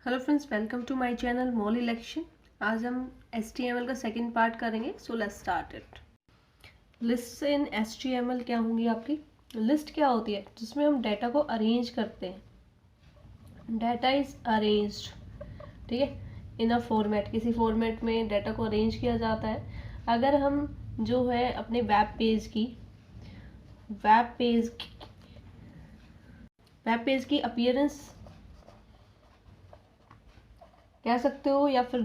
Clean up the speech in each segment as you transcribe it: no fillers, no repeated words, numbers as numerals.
Hello friends, welcome to my channel मॉली लेक्शन। आज हम HTML का सेकंड पार्ट करेंगे। So let's start it. List in HTML क्या होंगी आपकी? लिस्ट क्या होती है? जिसमें हम डाटा को अरेंज करते हैं। डाटा इज अरेंज्ड, ठीक है, इन अ फॉर्मेट। किसी फॉर्मेट में डाटा को अरेंज किया जाता है। अगर हम जो है अपने वेब पेज की अपीयरेंस कह सकते हो या फिर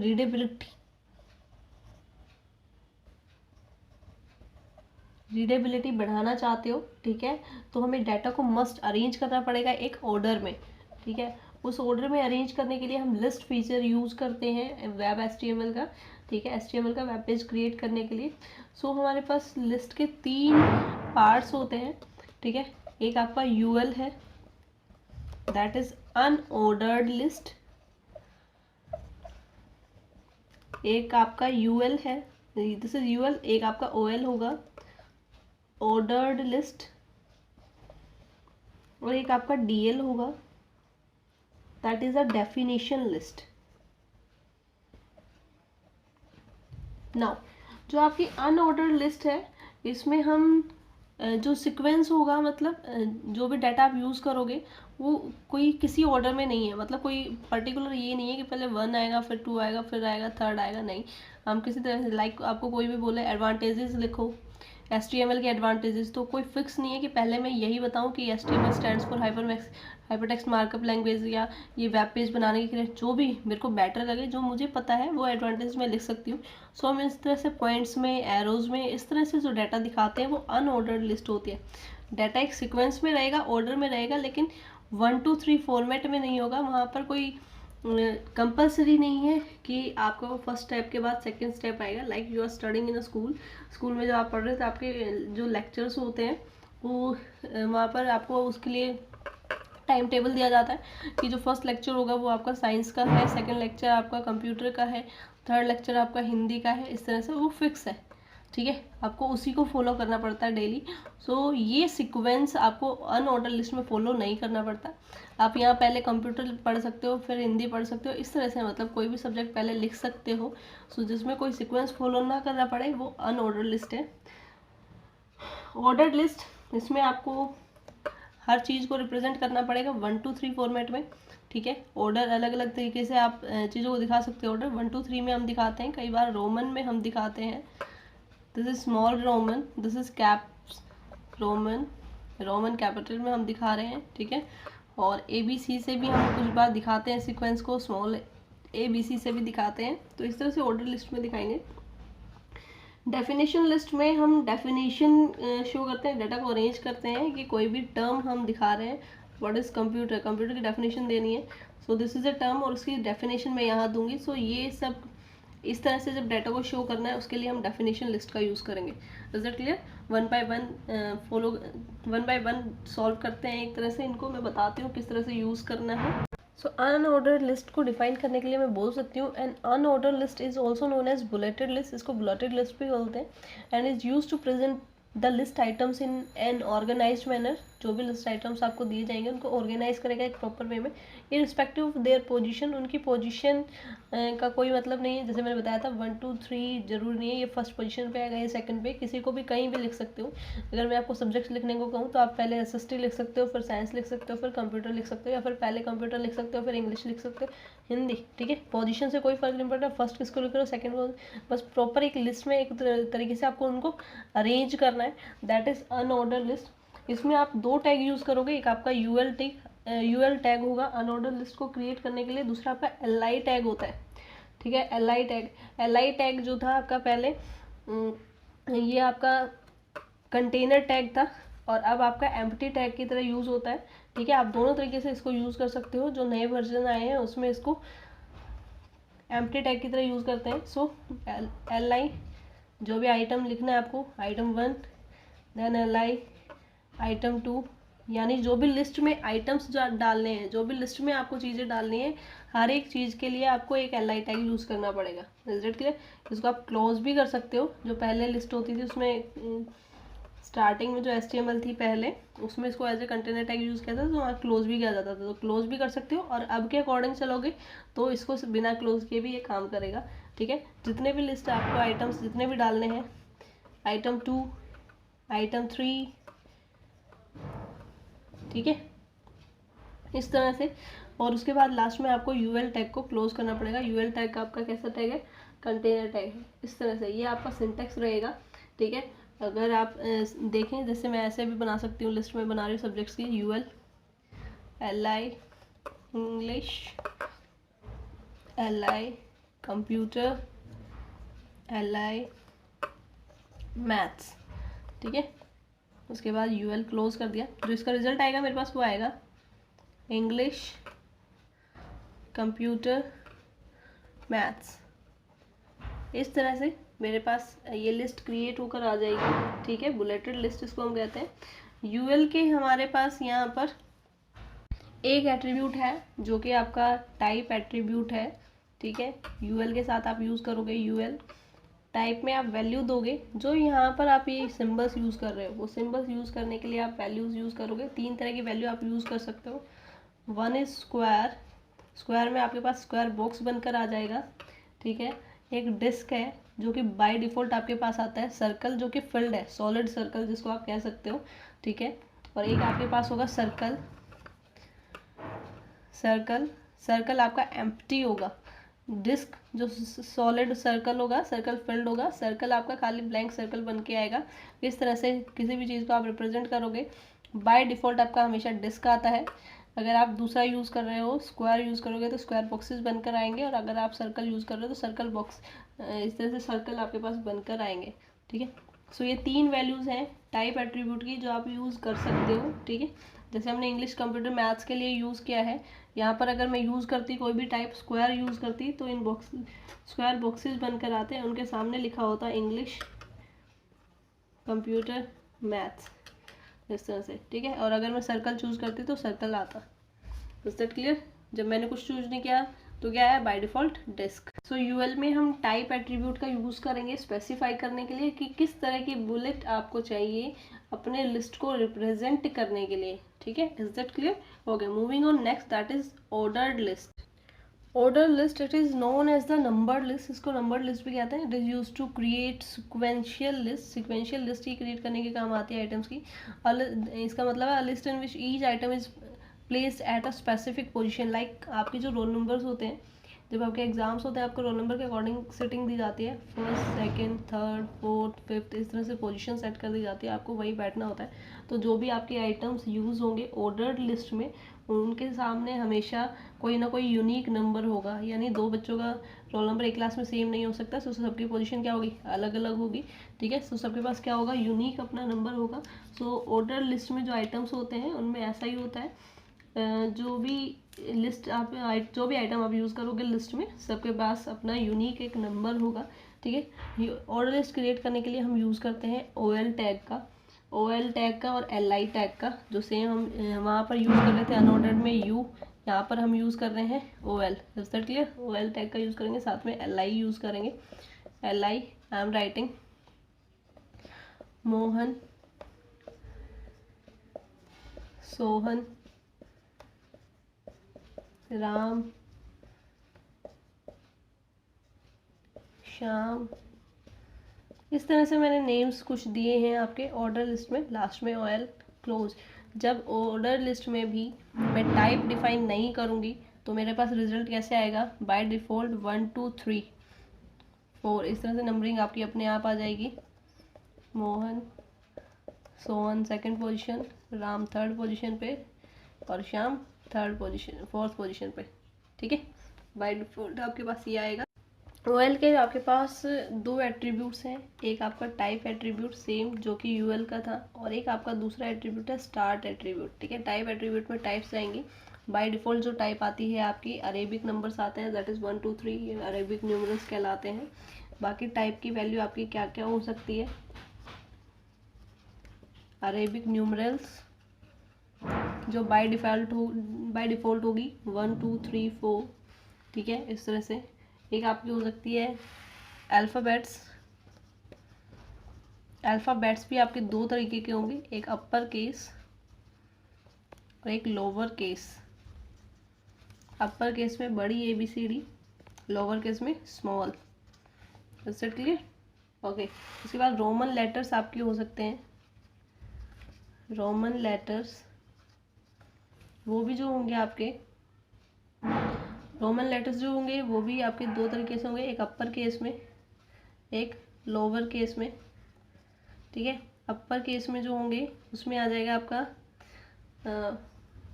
रीडेबिलिटी बढ़ाना चाहते हो, ठीक है, तो हमें डाटा को मस्ट अरेंज करना पड़ेगा एक ऑर्डर में, ठीक है। उस ऑर्डर में अरेंज करने के लिए हम लिस्ट फीचर यूज़ करते हैं वेब HTML का, ठीक है, HTML का वेब पेज क्रिएट करने के लिए। सो हमारे पास लिस्ट के 3 पार्ट्स होते हैं, ठीक है। एक आपका UL है, दैट इज अनऑर्डर्ड लिस्ट। एक आपका UL है, दिस इज UL। एक आपका OL होगा, ऑर्डर्ड लिस्ट। और एक आपका DL होगा, that is a definition list. Now जो आपकी अनऑर्डर्ड लिस्ट है, इसमें हम जो सीक्वेंस होगा, मतलब जो भी डाटा आप यूज़ करोगे वो कोई किसी ऑर्डर में नहीं है। मतलब कोई पर्टिकुलर ये नहीं है कि पहले 1 आएगा, फिर 2 आएगा, फिर आएगा 3rd आएगा, नहीं। हम किसी तरह से, लाइक आपको कोई भी बोले एडवांटेजेस लिखो, HTML के एडवांटेजेस, तो कोई फिक्स नहीं है कि पहले मैं यही बताऊं कि HTML stands for hypertext markup language, या ये वेब पेज बनाने के लिए जो भी मेरे को बेटर लगे, जो मुझे पता है वो एडवांटेज मैं लिख सकती हूँ। सो हम इस तरह से पॉइंट्स में, एरोज में, इस तरह से जो डाटा दिखाते हैं वो अनऑर्डर्ड लिस्ट होती है। डाटा एक सीक्वेंस में रहेगा, ऑर्डर में रहेगा, लेकिन 1 2 3 फॉर्मेट में नहीं होगा। वहाँ पर कोई कंपल्सरी नहीं है कि आपका वो फर्स्ट स्टेप के बाद सेकंड स्टेप आएगा। Like you are studying in a school में जब आप पढ़ रहे थे, आपके जो लेक्चर्स होते हैं वो वहाँ पर आपको उसके लिए टाइम टेबल दिया जाता है कि जो फर्स्ट लेक्चर होगा वो आपका साइंस का है, सेकंड लेक्चर आपका कंप्यूटर का है, थर्ड लेक्चर आपका हिंदी का है। इस तरह से वो फिक्स है, ठीक है, आपको उसी को फॉलो करना पड़ता है डेली। सो ये सीक्वेंस आपको अनऑर्डर लिस्ट में फॉलो नहीं करना पड़ता। आप यहाँ पहले कंप्यूटर पढ़ सकते हो, फिर हिंदी पढ़ सकते हो, इस तरह से मतलब कोई भी सब्जेक्ट पहले लिख सकते हो। सो जिसमें कोई सीक्वेंस फॉलो ना करना पड़े वो अनऑर्डर लिस्ट है। ऑर्डर्ड लिस्ट, इसमें आपको हर चीज़ को रिप्रेजेंट करना पड़ेगा 1 2 3 फॉर्मेट में, ठीक है। ऑर्डर अलग अलग तरीके से आप चीज़ों को दिखा सकते हो। ऑर्डर 1 2 3 में हम दिखाते हैं, कई बार रोमन में हम दिखाते हैं। This is small Roman, this is caps Roman, Roman capital में हम दिखा रहे हैं, ठीक है। और ABC से भी हम कुछ बार दिखाते हैं सीक्वेंस को, स्मॉल ABC से भी दिखाते हैं। तो इस तरह से ऑर्डर लिस्ट में दिखाएंगे। डेफिनेशन लिस्ट में हम डेफिनेशन शो करते हैं, डाटा को अरेंज करते हैं कि कोई भी टर्म हम दिखा रहे हैं। व्हाट इज कंप्यूटर, कंप्यूटर की डेफिनेशन देनी है। So this is a term और उसकी डेफिनेशन मैं यहाँ दूंगी। सो ये सब इस तरह से जब डाटा को शो करना है उसके लिए हम डेफिनेशन लिस्ट का यूज़ करेंगे। Is that clear? 1 by 1 solve करते हैं। एक तरह से इनको मैं बताती हूँ किस तरह से यूज़ करना है। सो अनऑर्डर्ड लिस्ट को डिफाइन करने के लिए मैं बोल सकती हूँ, an unordered list is also known as bulleted list. इसको बुलेटेड लिस्ट भी बोलते हैं। And is use to present the list items in an organised manner. जो भी लिस्ट आइटम्स आपको दिए जाएंगे उनको ऑर्गेनाइज करेगा एक प्रॉपर वे में, इरिस्पेक्टिव ऑफ देयर पोजीशन। उनकी पोजीशन का कोई मतलब नहीं है। जैसे मैंने बताया था 1 2 3 जरूरी नहीं है ये फर्स्ट पोजीशन पे आएगा, ये सेकंड पे, किसी को भी कहीं भी लिख सकते हो। अगर मैं आपको सब्जेक्ट्स लिखने को कहूँ तो आप पहले SST लिख सकते हो, फिर साइंस लिख सकते हो, फिर कंप्यूटर लिख सकते हो, या फिर पहले कंप्यूटर लिख सकते हो, फिर इंग्लिश लिख सकते हो, हिंदी, ठीक है। पोजीशन से कोई फर्क नहीं पड़ता, फर्स्ट किसको लिख रहे हो, सेकंड को। बस प्रॉपर एक लिस्ट में एक तरीके से आपको उनको अरेंज करना है, दैट इज अनऑर्डर लिस्ट। इसमें आप 2 टैग यूज़ करोगे, एक आपका UL टैग होगा अनऑर्डर लिस्ट को क्रिएट करने के लिए, दूसरा आपका LI टैग होता है, ठीक है। LI टैग जो था आपका पहले, ये आपका कंटेनर टैग था और अब आपका एम्प्टी टैग की तरह यूज़ होता है, ठीक है। आप दोनों तरीके से इसको यूज़ कर सकते हो। जो नए वर्जन आए हैं उसमें इसको एम्प्टी टैग की तरह यूज़ करते हैं। सो LI, जो भी आइटम लिखना है आपको, आइटम 1, देन LI आइटम 2, यानी जो भी लिस्ट में आइटम्स डालने हैं, जो भी लिस्ट में आपको चीज़ें डालनी है, हर एक चीज़ के लिए आपको एक LI टैग यूज़ करना पड़ेगा। Is it clear? इसको आप क्लोज भी कर सकते हो। जो पहले लिस्ट होती थी उसमें स्टार्टिंग में जो HTML थी पहले, उसमें इसको as a container tag use किया था, तो वहाँ क्लोज भी किया जाता था, तो क्लोज भी कर सकते हो। और अब के अकॉर्डिंग चलोगे तो इसको बिना क्लोज किए भी ये काम करेगा, ठीक है। जितने भी लिस्ट आपको आइटम्स जितने भी डालने हैं, item 2, item 3, ठीक है, इस तरह से। और उसके बाद लास्ट में आपको UL टैग को क्लोज करना पड़ेगा। UL टैग आपका कैसा टैग है? कंटेनर टैग है। इस तरह से ये आपका सिंटेक्स रहेगा, ठीक है। अगर आप देखें, जैसे मैं ऐसे भी बना सकती हूँ, लिस्ट में बना रही हूँ सब्जेक्ट्स की, UL, LI English, LI computer, LI maths, ठीक है। उसके बाद UL क्लोज कर दिया। जो इसका रिजल्ट आएगा मेरे पास वो आएगा इंग्लिश, कंप्यूटर, मैथ्स। इस तरह से मेरे पास ये लिस्ट क्रिएट होकर आ जाएगी, ठीक है। बुलेटेड लिस्ट इसको हम कहते हैं। UL के हमारे पास यहाँ पर एक एट्रीब्यूट है जो कि आपका टाइप एट्रीब्यूट है, ठीक है। UL के साथ आप यूज़ करोगे UL टाइप में, आप वैल्यू दोगे। जो यहाँ पर आप ये सिंबल्स यूज़ कर रहे हो, वो सिंबल्स यूज़ करने के लिए आप वैल्यूज़ यूज़ करोगे। 3 तरह की वैल्यू आप यूज़ कर सकते हो। वन इज स्क्वायर, स्क्वायर में आपके पास स्क्वायर बॉक्स बनकर आ जाएगा, ठीक है। एक डिस्क है जो कि बाय डिफ़ॉल्ट आपके पास आता है। सर्कल जो कि फिल्ड है, सॉलिड सर्कल जिसको आप कह सकते हो, ठीक है। और एक आपके पास होगा सर्कल, सर्कल सर्कल आपका एम्प्टी होगा। डिस्क जो सॉलिड सर्कल होगा, सर्कल फिल्ड होगा, सर्कल आपका खाली ब्लैंक सर्कल बन के आएगा। इस तरह से किसी भी चीज़ को आप रिप्रेजेंट करोगे। बाय डिफ़ॉल्ट आपका हमेशा डिस्क आता है। अगर आप दूसरा यूज़ कर रहे हो, स्क्वायर यूज़ करोगे तो स्क्वायर बॉक्सेस बनकर आएंगे। और अगर आप सर्कल यूज़ कर रहे हो तो सर्कल बॉक्स, इस तरह से सर्कल आपके पास बनकर आएंगे, ठीक है। सो ये 3 वैल्यूज़ हैं टाइप एट्रीब्यूट की जो आप यूज़ कर सकते हो, ठीक है। जैसे हमने इंग्लिश, कंप्यूटर, मैथ्स के लिए यूज़ किया है, यहाँ पर अगर मैं यूज़ करती कोई भी टाइप स्क्वायर यूज़ करती तो इन बॉक्स स्क्वायर बॉक्सेस बनकर आते हैं, उनके सामने लिखा होता है इंग्लिश, कंप्यूटर, मैथ्स, इस तरह से, ठीक है। और अगर मैं सर्कल चूज़ करती तो सर्कल आता। Is that clear? जब मैंने कुछ चूज नहीं किया तो क्या है? By default disc. So UL में हम टाइप एट्रीब्यूट का यूज़ करेंगे स्पेसिफाई करने के लिए कि किस तरह की बुलेट आपको चाहिए अपने लिस्ट को रिप्रेजेंट करने के लिए, ठीक है। Is that clear? Okay, moving on next, that is ordered list. Order list, it is known as the numbered list. इसको नंबर्ड लिस्ट भी कहते हैं। It is use to create sequential list. Sequential list ही create करने के काम आती है आइटम्स की। इसका मतलब है list in which each item is placed at a specific position. Like आपके जो रोल नंबर्स होते हैं, जब आपके एग्जाम्स होते हैं, आपको रोल नंबर के अकॉर्डिंग सिटिंग दी जाती है। First, second, third, fourth, fifth, इस तरह से पोजीशन सेट कर दी जाती है, आपको वही बैठना होता है। तो जो भी आपके आइटम्स यूज़ होंगे ऑर्डर्ड लिस्ट में, उनके सामने हमेशा कोई ना कोई यूनिक नंबर होगा। यानी 2 बच्चों का रोल नंबर एक क्लास में सेम नहीं हो सकता, सो सबकी पोजीशन क्या होगी? अलग अलग होगी, ठीक है। सो सबके पास क्या होगा? यूनिक अपना नंबर होगा। सो ऑर्डर लिस्ट में जो आइटम्स होते हैं उनमें ऐसा ही होता है। जो भी लिस्ट आप जो भी आइटम आप यूज़ करोगे लिस्ट में, सबके पास अपना यूनिक एक नंबर होगा, ठीक है। ऑर्डर लिस्ट क्रिएट करने के लिए हम यूज़ करते हैं OL टैग का, OL टैग का और LI टैग का। जो सेम हम वहाँ पर यूज़ कर रहे थे अनऑर्डर्ड में U, यहाँ पर हम यूज़ कर रहे हैं OL। Is that clear? OL tag का यूज़ करेंगे, साथ में LI यूज़ करेंगे। LI, I am writing Mohan, Sohan, Ram, Shyam. इस तरह से मैंने नेम्स कुछ दिए हैं आपके ऑर्डर लिस्ट में। लास्ट में OL क्लोज। जब ऑर्डर लिस्ट में भी मैं टाइप डिफाइन नहीं करूँगी तो मेरे पास रिजल्ट कैसे आएगा? बाय डिफ़ॉल्ट 1 2 3 4, इस तरह से नंबरिंग आपकी अपने आप आ जाएगी। Mohan, Sohan second position, Ram third position पे और श्याम फोर्थ पोजीशन पे, ठीक है। बाय डिफ़ॉल्ट आपके पास ये आएगा। OL के आपके पास 2 एट्रीब्यूट्स हैं। एक आपका टाइप एट्रीब्यूट सेम जो कि UL का था, और एक आपका दूसरा एट्रीब्यूट है स्टार्ट एट्रीब्यूट, ठीक है। टाइप एट्रीब्यूट में टाइप्स आएंगी। बाय डिफ़ॉल्ट जो टाइप आती है आपकी अरेबिक नंबर्स आते हैं, दैट इज़ 1 2 3, ये अरेबिक न्यूमरल्स कहलाते हैं। बाकी टाइप की वैल्यू आपकी क्या क्या हो सकती है? अरेबिक न्यूमरल्स जो बाय डिफ़ॉल्ट होगी 1 2 3 4, ठीक है, इस तरह से। एक आपकी हो सकती है अल्फ़ाबेट्स, अल्फ़ाबेट्स भी आपके दो तरीके के होंगे, एक अपर केस और एक लोअर केस। अपर केस में बड़ी ABCD, लोअर केस में small. Is it clear? Okay. उसके बाद रोमन लेटर्स आपके हो सकते हैं। रोमन लेटर्स वो भी जो होंगे आपके, रोमन लेटर्स जो होंगे वो भी आपके दो तरीके से होंगे, एक अपर केस में, एक लोअर केस में। ठीक है, अपर केस में जो होंगे उसमें आ जाएगा आपका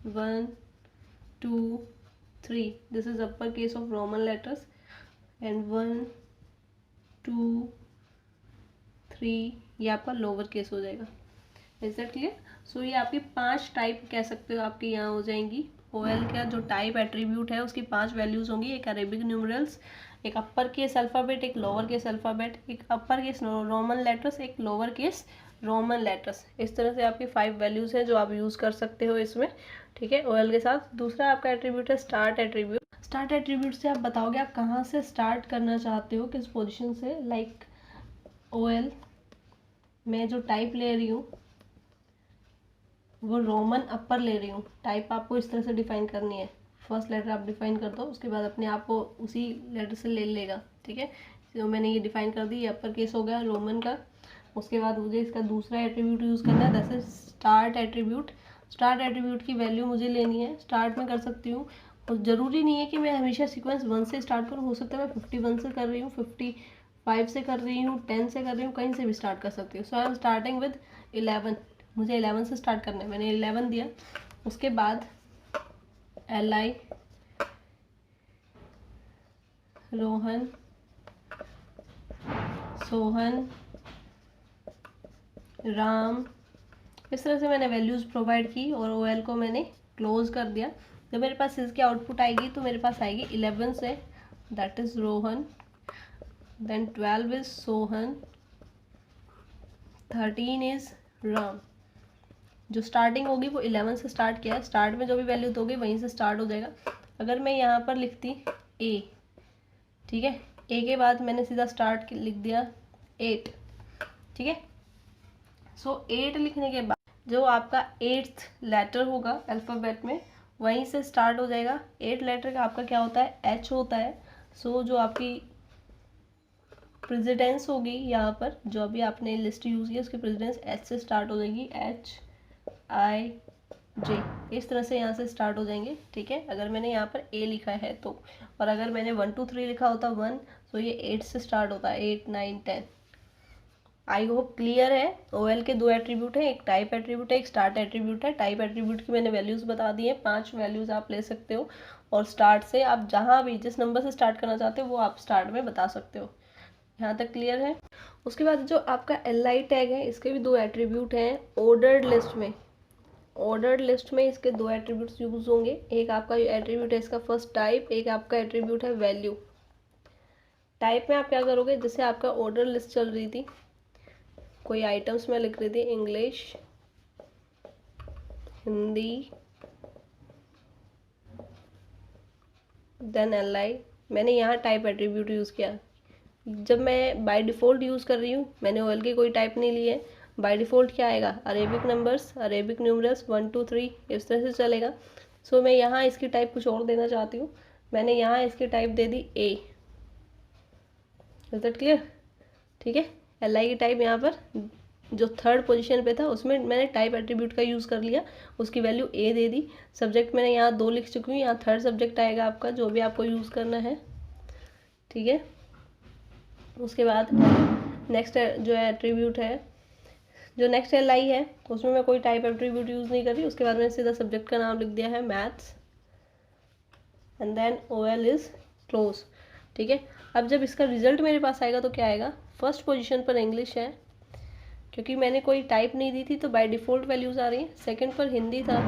1 2 3, this is upper case of Roman letters, and 1 2 3 ये आपका लोअर केस हो जाएगा। Is that clear? सो ये आपकी 5 टाइप कह सकते हो आपके यहाँ हो जाएंगी। OL का जो टाइप एट्रीब्यूट है उसकी 5 वैल्यूज होंगी, एक अरेबिक न्यूमरल्स, एक अपर केस अल्फ़ाबेट, एक लोअर केस अल्फ़ाबेट, एक अपर केस रोमन लेटर्स, एक लोअर केस रोमन लेटर्स। इस तरह से आपकी 5 वैल्यूज है जो आप यूज़ कर सकते हो इसमें। ठीक है, OL के साथ। दूसरा आपका एट्रीब्यूट है स्टार्ट एट्रीब्यूट। स्टार्ट एट्रीब्यूट से आप बताओगे आप कहाँ से स्टार्ट करना चाहते हो, किस पोजिशन से। लाइक OL मैं जो टाइप ले रही हूँ वो रोमन अपर ले रही हूँ। टाइप आपको इस तरह से डिफाइन करनी है, फर्स्ट लेटर आप डिफाइन कर दो, उसके बाद अपने आप को उसी लेटर से ले लेगा। ठीक है, तो मैंने ये डिफाइन कर दी, ये अपर केस हो गया रोमन का। उसके बाद मुझे इसका दूसरा एट्रीब्यूट यूज़ करना है, that is start attribute. Start attribute की वैल्यू मुझे लेनी है, स्टार्ट में कर सकती हूँ, और ज़रूरी नहीं है कि मैं हमेशा सीक्वेंस 1 से स्टार्ट करूँ। हो सकता है मैं 51 से कर रही हूँ, 55 से कर रही हूँ, 10 से कर रही हूँ, कहीं से भी स्टार्ट कर सकती हूँ। सो आई एम स्टार्टिंग विद 11, मुझे 11 से स्टार्ट करना है, मैंने 11 दिया। उसके बाद LI, रोहन, सोहन, राम, इस तरह से मैंने वैल्यूज़ प्रोवाइड की और OL को मैंने क्लोज कर दिया। जब मेरे पास इसकी आउटपुट आएगी तो मेरे पास आएगी 11 से, that is Rohan, then 12 is Sohan, 13 is Ram. जो स्टार्टिंग होगी वो 11 से स्टार्ट किया है, स्टार्ट में जो भी वैल्यू दोगे वहीं से स्टार्ट हो जाएगा। अगर मैं यहाँ पर लिखती A, ठीक है, A के बाद मैंने सीधा स्टार्ट लिख दिया 8। ठीक है, सो 8 लिखने के बाद जो आपका 8th लेटर होगा अल्फ़ाबेट में वहीं से स्टार्ट हो जाएगा। 8 लेटर का आपका क्या होता है, H होता है। सो जो आपकी प्रेसिडेंस होगी यहाँ पर, जो अभी आपने लिस्ट यूज़ की उसकी प्रेसिडेंस H से स्टार्ट हो जाएगी, HIJ, इस तरह से यहाँ से स्टार्ट हो जाएंगे। ठीक है, अगर मैंने यहाँ पर A लिखा है तो, और अगर मैंने 1 2 3 लिखा होता 1, तो ये 8 से स्टार्ट होता है, 8 9 10। आई होप क्लियर है। OL के दो एट्रीब्यूट है, एक टाइप एट्रीब्यूट है, एक स्टार्ट एट्रीब्यूट है। टाइप एट्रीब्यूट की मैंने वैल्यूज़ बता दी है, 5 वैल्यूज़ आप ले सकते हो, और स्टार्ट से आप जहाँ भी जिस नंबर से स्टार्ट करना चाहते हो वो आप स्टार्ट में बता सकते हो। यहाँ तक क्लियर है? उसके बाद जो आपका LI टैग है इसके भी दो एट्रीब्यूट हैं ऑर्डर्ड लिस्ट में। ऑर्डर्ड लिस्ट में इसके दो एट्रीब्यूट्स यूज होंगे, एक आपका एट्रीब्यूट है इसका फर्स्ट टाइप, एक आपका एट्रीब्यूट है वैल्यू। टाइप में आप क्या करोगे, जैसे आपका ऑर्डर लिस्ट चल रही थी, कोई आइटम्स में लिख रही थी इंग्लिश, हिंदी, देन LI, मैंने यहाँ टाइप एट्रीब्यूट यूज़ किया। जब मैं बाय डिफ़ॉल्ट यूज़ कर रही हूँ, मैंने OL की कोई टाइप नहीं ली है, बाय डिफ़ॉल्ट क्या आएगा, अरेबिक नंबर्स, अरेबिक न्यूमरल्स 1 2 3 इस तरह से चलेगा। सो मैं यहाँ इसकी टाइप कुछ और देना चाहती हूँ, मैंने यहाँ इसकी type they the A। Is that clear? ठीक है, LI की टाइप यहाँ पर जो थर्ड पोजीशन पे था उसमें मैंने टाइप एट्रीब्यूट का यूज़ कर लिया, उसकी value A they the. Subject मैंने यहाँ 2 लिख चुकी हूँ, यहाँ थर्ड सब्जेक्ट आएगा आपका जो भी आपको यूज़ करना है। ठीक है, उसके बाद नेक्स्ट जो एट्रीब्यूट है, जो नेक्स्ट LI है उसमें मैं कोई टाइप एट्रीब्यूट यूज़ नहीं कर रही। उसके बाद मैंने सीधा सब्जेक्ट का नाम लिख दिया है maths, and then OL is close. ठीक है, अब जब इसका रिजल्ट मेरे पास आएगा तो क्या आएगा, फर्स्ट पोजीशन पर इंग्लिश है क्योंकि मैंने कोई टाइप नहीं दी थी तो बाय डिफ़ॉल्ट वैल्यूज़ आ रही हैं। सेकंड पर हिंदी था,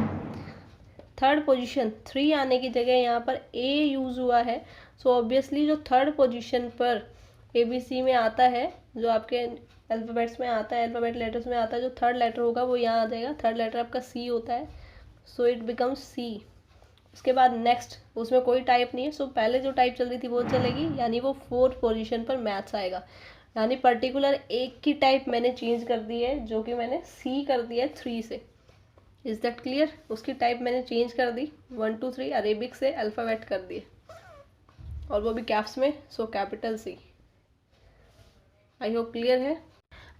थर्ड पोजीशन 3 आने की जगह यहाँ पर A यूज़ हुआ है। सो ऑब्वियसली जो थर्ड पोजीशन पर ABC में आता है, जो आपके अल्फ़ाबेट्स में आता है, अल्फ़ाबेट लेटर्स में आता है, जो थर्ड लेटर होगा वो यहाँ आ जाएगा। थर्ड लेटर आपका C होता है, सो इट बिकम्स C। उसके बाद नेक्स्ट, उसमें कोई टाइप नहीं है, सो पहले जो टाइप चल रही थी वो चलेगी, यानी वो फोर्थ पोजीशन पर मैथ्स आएगा। यानी पर्टिकुलर एक की टाइप मैंने चेंज कर दी है, जो कि मैंने सी कर दिया है 3 से। Is that clear? उसकी टाइप मैंने चेंज कर दी, 1 2 3 अरेबिक से अल्फ़ाबेट कर दिए, और वो भी कैप्स में, so capital C. I hope clear है।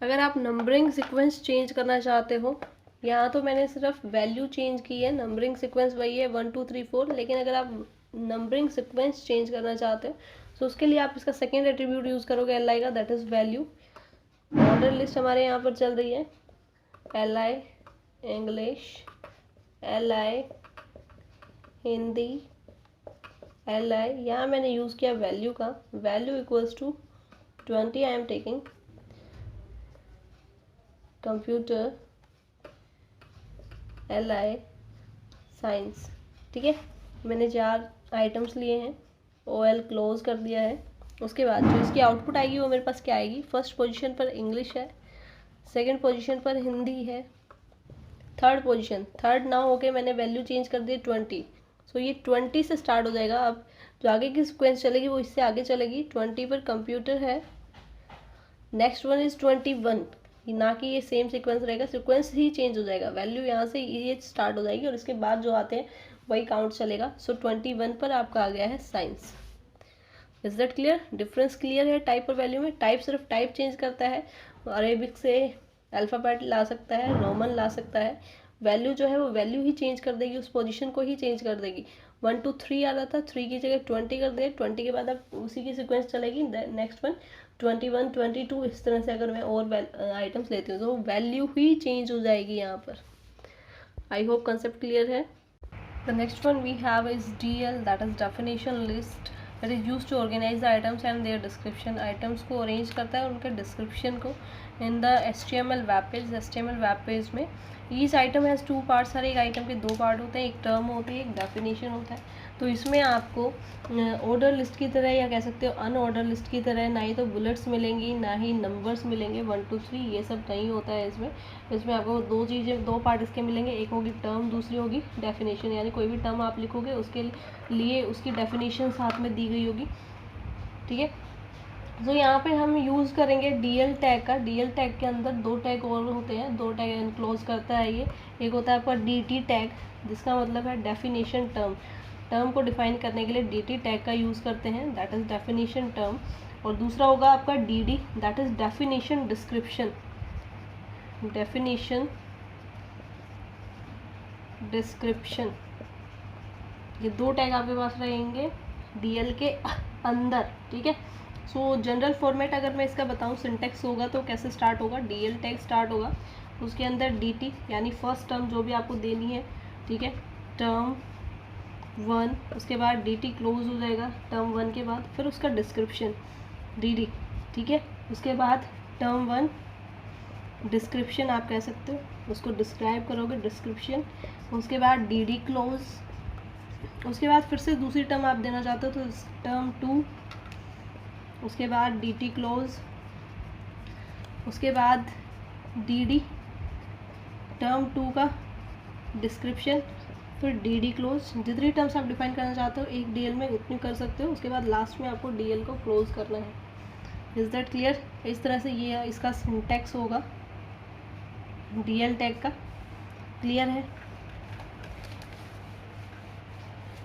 अगर आप नंबरिंग सीक्वेंस चेंज करना चाहते हो, यहाँ तो मैंने सिर्फ वैल्यू चेंज की है, नंबरिंग सीक्वेंस वही है 1 2 3 4, लेकिन अगर आप नंबरिंग सीक्वेंस चेंज करना चाहते हो तो उसके लिए आप इसका सेकेंड एट्रीब्यूट यूज़ करोगे एल आई का, that is value. Order list हमारे यहाँ पर चल रही है L I English, L I Hindi, L I, यहाँ मैंने यूज़ किया वैल्यू का, value equals to 20 I am taking computer, L I science. ठीक है, मैंने 4 आइटम्स लिए हैं, ओ एल क्लोज कर दिया है। उसके बाद जो इसकी आउटपुट आएगी वो मेरे पास क्या आएगी, फर्स्ट पोजीशन पर इंग्लिश है, सेकंड पोजीशन पर हिंदी है, थर्ड पोजीशन, थर्ड ना होके मैंने वैल्यू चेंज कर दी 20, सो ये 20 से स्टार्ट हो जाएगा। अब जो आगे की सीक्वेंस चलेगी वो इससे आगे चलेगी, 20 पर कंप्यूटर है, नेक्स्ट वन इज 21, ना कि ये सेम सीक्वेंस रहेगा, सीक्वेंस ही चेंज हो जाएगा, वैल्यू यहाँ से ये स्टार्ट हो जाएगी और इसके बाद जो आते हैं वही काउंट चलेगा। सो 21 पर आपका आ गया है science. Is that clear? Difference clear है टाइप और वैल्यू में? टाइप सिर्फ टाइप चेंज करता है, अरेबिक से अल्फ़ाबेट ला सकता है, रोमन ला सकता है। वैल्यू जो है वो वैल्यू ही चेंज कर देगी, उस पोजीशन को ही चेंज कर देगी। 1 2 3 आ रहा था, 3 की जगह 20 कर दिया, 20 के बाद अब उसी की सीक्वेंस चलेगी, नेक्स्ट वन 21 22, इस तरह से अगर मैं और आइटम्स लेती हूँ तो वैल्यू ही चेंज हो जाएगी यहाँ पर। आई होप कंसेप्ट क्लियर है। The next one we have is DL, that is definition list, that is use to organise the items and their description. Items को अरेंज करता है उनके डिस्क्रिप्शन को in the HTML web page. HTML web page में each item has 2 parts, हर एक item के 2 part होते हैं, एक टर्म होती है, एक डेफिनेशन होता है। तो इसमें आपको ऑर्डर लिस्ट की तरह या कह सकते हो अनऑर्डर लिस्ट की तरह ना ही तो बुलेट्स मिलेंगी ना ही नंबर्स मिलेंगे, 1 2 3 ये सब नहीं होता है इसमें। इसमें आपको 2 चीज़ें, 2 पार्ट इसके मिलेंगे, एक होगी टर्म, दूसरी होगी डेफिनेशन, यानी कोई भी टर्म आप लिखोगे उसके लिए उसकी डेफिनेशन साथ में दी गई होगी। ठीक है, तो यहाँ पे हम यूज़ करेंगे DL टैग का। DL टैग के अंदर 2 टैग और होते हैं, 2 टैग इनक्लोज करता है ये। एक होता है आपका DT टैग, जिसका मतलब है डेफिनेशन टर्म, टर्म को डिफाइन करने के लिए DT टैग का यूज़ करते हैं, दैट इज़ डेफिनेशन टर्म। और दूसरा होगा आपका DD, that is definition description, definition description. ये 2 टैग आपके पास रहेंगे DL के अंदर। ठीक है, सो जनरल फॉर्मेट अगर मैं इसका बताऊं, सिंटेक्स होगा तो कैसे स्टार्ट होगा, DL टैग स्टार्ट होगा, उसके अंदर DT यानी फर्स्ट टर्म जो भी आपको देनी है, ठीक है, टर्म 1, उसके बाद DT क्लोज हो जाएगा टर्म 1 के बाद, फिर उसका डिस्क्रिप्शन DD। ठीक है, उसके बाद टर्म 1 डिस्क्रिप्शन आप कह सकते हो, उसको डिस्क्राइब करोगे, डिस्क्रिप्शन, उसके बाद DD क्लोज, उसके बाद फिर से दूसरी टर्म आप देना चाहते हो तो टर्म 2, उसके बाद DT क्लोज, उसके बाद DD टर्म 2 का डिस्क्रिप्शन, फिर DD क्लोज। जितनी टर्म्स आप डिफाइन करना चाहते हो एक DL में उतनी कर सकते हो, उसके बाद लास्ट में आपको DL को क्लोज करना है। Is that clear? इस तरह से ये इसका सिंटेक्स होगा DL टैग का। क्लियर है?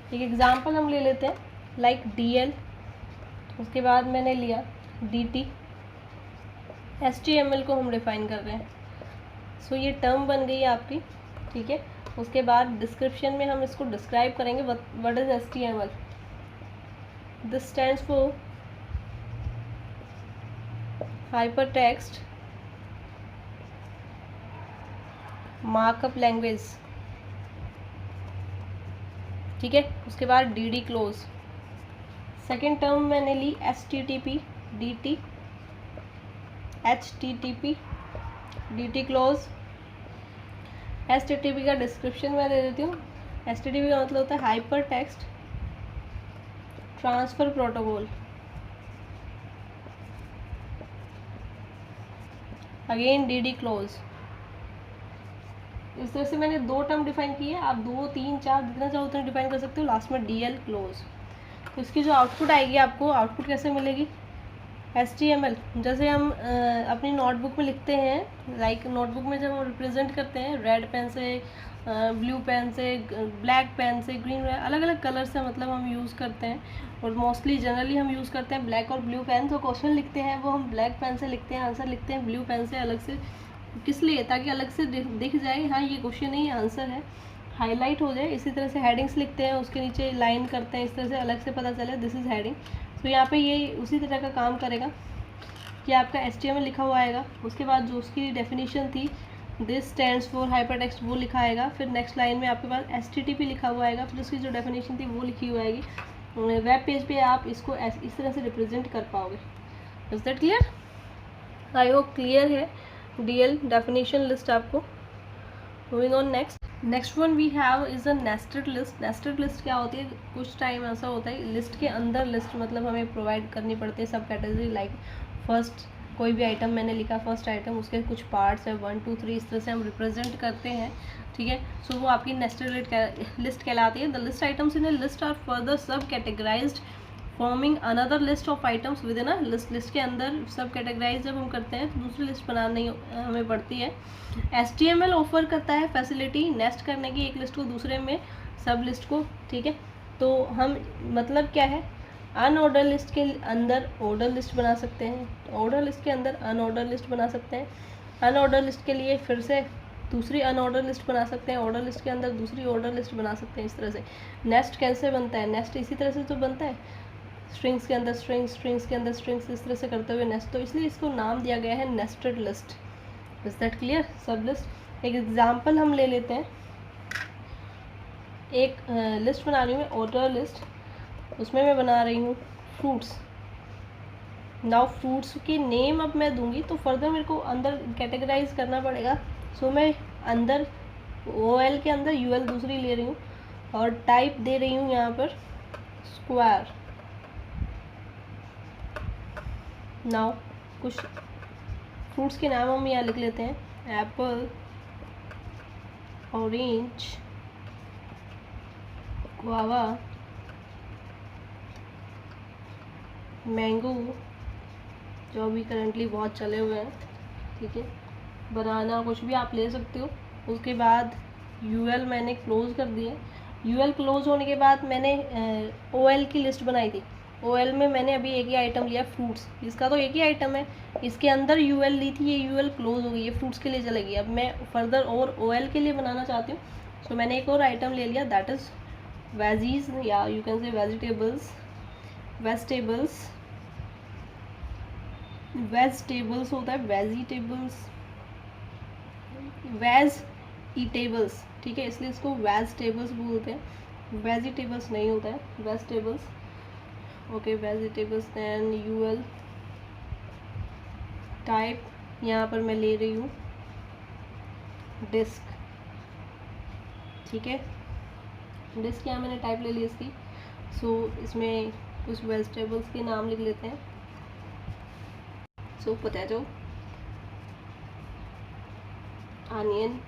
एक एग्जांपल हम ले लेते हैं, लाइक DL, उसके बाद मैंने लिया DT, HTML को हम डिफाइन कर रहे हैं, सो ये टर्म बन गई आपकी। ठीक है, उसके बाद डिस्क्रिप्शन में हम इसको डिस्क्राइब करेंगे, what is HTML, this stands for hypertext markup language. ठीक है, उसके बाद DD क्लोज, सेकेंड टर्म मैंने ली HTTP, DT, HTTP, DT close. HTTP का डिस्क्रिप्शन मैं दे देती हूँ। HTTP का मतलब होता है hyper text transfer protocol. Again DD close. इस तरह से मैंने 2 टर्म डिफाइन किए, आप 2 3 4 जितना चाहो उतना डिफाइन कर सकते हो, लास्ट में DL क्लोज। तो इसकी जो आउटपुट आएगी आपको, आउटपुट कैसे मिलेगी, HTML जैसे हम अपनी नोटबुक में लिखते हैं, लाइक नोटबुक में जब हम रिप्रेजेंट करते हैं रेड पेन से, ब्लू पेन से, ब्लैक पेन से, ग्रीन, अलग अलग कलर से मतलब हम यूज़ करते हैं, और मोस्टली जनरली हम यूज़ करते हैं ब्लैक और ब्लू पेन। तो क्वेश्चन लिखते हैं वो हम ब्लैक पेन से लिखते हैं, आंसर लिखते हैं ब्लू पेन से अलग से, किस लिए, ताकि अलग से दिख जाए हाँ ये क्वेश्चन नहीं आंसर है, हाईलाइट हो जाए। इसी तरह से हेडिंग्स लिखते हैं, उसके नीचे लाइन करते हैं, इस तरह से अलग से पता चले दिस इज़ हेडिंग। तो यहाँ पे ये उसी तरह का काम करेगा कि आपका HTML लिखा हुआ आएगा, उसके बाद जो उसकी डेफिनेशन थी दिस स्टैंड्स फॉर हाइपरटेक्स्ट वो लिखा आएगा, फिर नेक्स्ट लाइन में आपके पास HTTP लिखा हुआ आएगा, फिर उसकी जो डेफिनेशन थी वो लिखी हुई आएगी। वेब पेज पे आप इसको इस तरह से रिप्रेजेंट कर पाओगे। Is that clear? I hope clear है DL डेफिनेशन लिस्ट आपको। Moving on next one we have is a nested list. Nested list क्या होती है, कुछ टाइम ऐसा होता है लिस्ट के अंदर लिस्ट मतलब हमें प्रोवाइड करनी पड़ती है सब कैटेगरी, लाइक फर्स्ट कोई भी आइटम मैंने लिखा, फर्स्ट आइटम उसके कुछ पार्ट्स है 1 2 3 इस तरह से हम रिप्रेजेंट करते हैं, ठीक है। सो वो आपकी नेस्टेड लिस्ट कहलाती है। The list items in a list are further subcategorized forming another list of items within a list. List के अंदर सब कैटेगराइज जब हम करते हैं तो दूसरी लिस्ट बनानी हमें पड़ती है। HTML ऑफर करता है फैसिलिटी नेस्ट करने की, एक लिस्ट को दूसरे में सब लिस्ट को, ठीक है। तो हम मतलब क्या है, अनऑर्डर लिस्ट के अंदर ऑर्डर लिस्ट बना सकते हैं, ऑर्डर लिस्ट के अंदर अनऑर्डर लिस्ट बना सकते हैं, अनऑर्डर लिस्ट के लिए फिर से दूसरी अनऑर्डर लिस्ट बना सकते हैं, ऑर्डर लिस्ट के अंदर दूसरी ऑर्डर लिस्ट बना सकते हैं। इस तरह से नेस्ट कैसे बनता है, नेस्ट इसी तरह से तो बनता है, स्ट्रिंग्स के अंदर स्ट्रिंग्स, स्ट्रिंग्स के अंदर स्ट्रिंग्स, इस तरह से करते हुए नेस्ट, तो इसलिए इसको नाम दिया गया है nested list. Is that clear? सब लिस्ट। एक एग्जांपल हम ले लेते हैं, एक लिस्ट बना रही हूँ मैं, ऑर्डर लिस्ट, उसमें मैं बना रही हूँ फ्रूट्स। नाउ फ्रूट्स की नेम अब मैं दूंगी तो फर्दर मेरे को अंदर कैटेगराइज करना पड़ेगा। सो मैं अंदर OL के अंदर UL दूसरी ले रही हूँ और टाइप दे रही हूँ यहाँ पर स्क्वायर। नाउ कुछ फ्रूट्स के नाम हम यहाँ लिख लेते हैं, एप्पल, ऑरेंज, गुआवा, मैंगो जो अभी करंटली बहुत चले हुए हैं, ठीक है, बनाना, कुछ भी आप ले सकते हो। उसके बाद UL मैंने क्लोज कर दिया। UL क्लोज होने के बाद मैंने OL की लिस्ट बनाई थी। OL में मैंने अभी एक ही आइटम लिया फ्रूट्स, इसका तो एक ही आइटम है, इसके अंदर UL ली थी, ये UL क्लोज हो गई, ये फ्रूट्स के लिए चलेगी। अब मैं फर्दर और OL के लिए बनाना चाहती हूँ, सो मैंने एक और आइटम ले लिया, दैट इज़ वेजीज या यू कैन से वेजिटेबल्स। वेजिटेबल्स होता है, वेजिटेबल्स, वेज ईटेबल्स, ठीक है, इसलिए इसको वेजिटेबल्स बोलते हैं, वेजिटेबल्स नहीं होता है, vegetables. Okay, vegetables. Then UL type यहाँ पर मैं ले रही हूँ डिस्क, ठीक है, डिस्क यहाँ मैंने टाइप ले ली इसकी। सो इसमें कुछ वेजिटेबल्स के नाम लिख लेते हैं। सो पोटैटो, अनियन,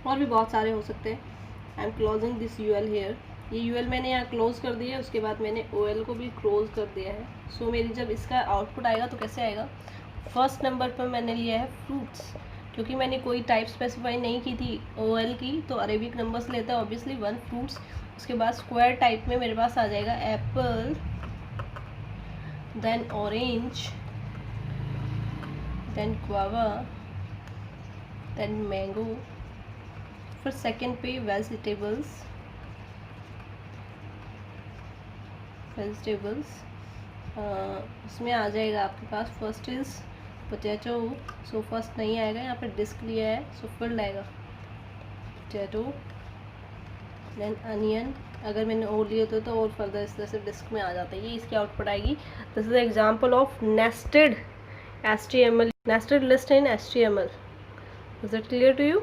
और भी बहुत सारे हो सकते हैं। I am closing this UL here, ये UL मैंने यहाँ क्लोज कर दिया है, उसके बाद मैंने OL को भी क्लोज कर दिया है। सो मेरी जब इसका आउटपुट आएगा तो कैसे आएगा, फर्स्ट नंबर पर मैंने लिया है फ्रूट्स, क्योंकि मैंने कोई टाइप स्पेसिफाई नहीं की थी OL की, तो अरेबिक नंबर्स लेता है ऑब्वियसली 1 फ्रूट्स। उसके बाद स्क्वायर टाइप में मेरे पास आ जाएगा apple, then orange, then guava, then mango, फिर सेकंड पे वेजिटेबल्स, उसमें आ जाएगा आपके पास first is potato. So first नहीं आएगा, यहाँ पे डिस्क लिया है, सो फिर आएगा पोटैटो, देन अनियन, अगर मैंने और लिए होते तो और फर्दर इस तरह से डिस्क में आ जाता है, ये इसकी आउटपुट आएगी। This is example of nested HTML, nested list in HTML. Is that clear to you?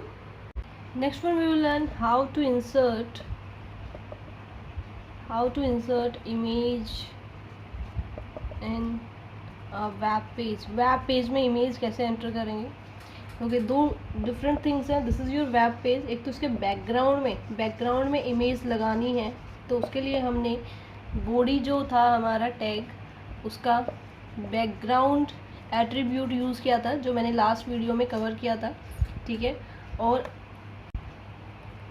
Next one we will learn how to insert image in a web page. Web page में image कैसे enter करेंगे, क्योंकि दो different things हैं। This is your web page, एक तो उसके background में इमेज लगानी है, तो उसके लिए हमने बॉडी जो था हमारा टैग, उसका बैकग्राउंड एट्रीब्यूट यूज़ किया था, जो मैंने लास्ट वीडियो में कवर किया था, ठीक है। और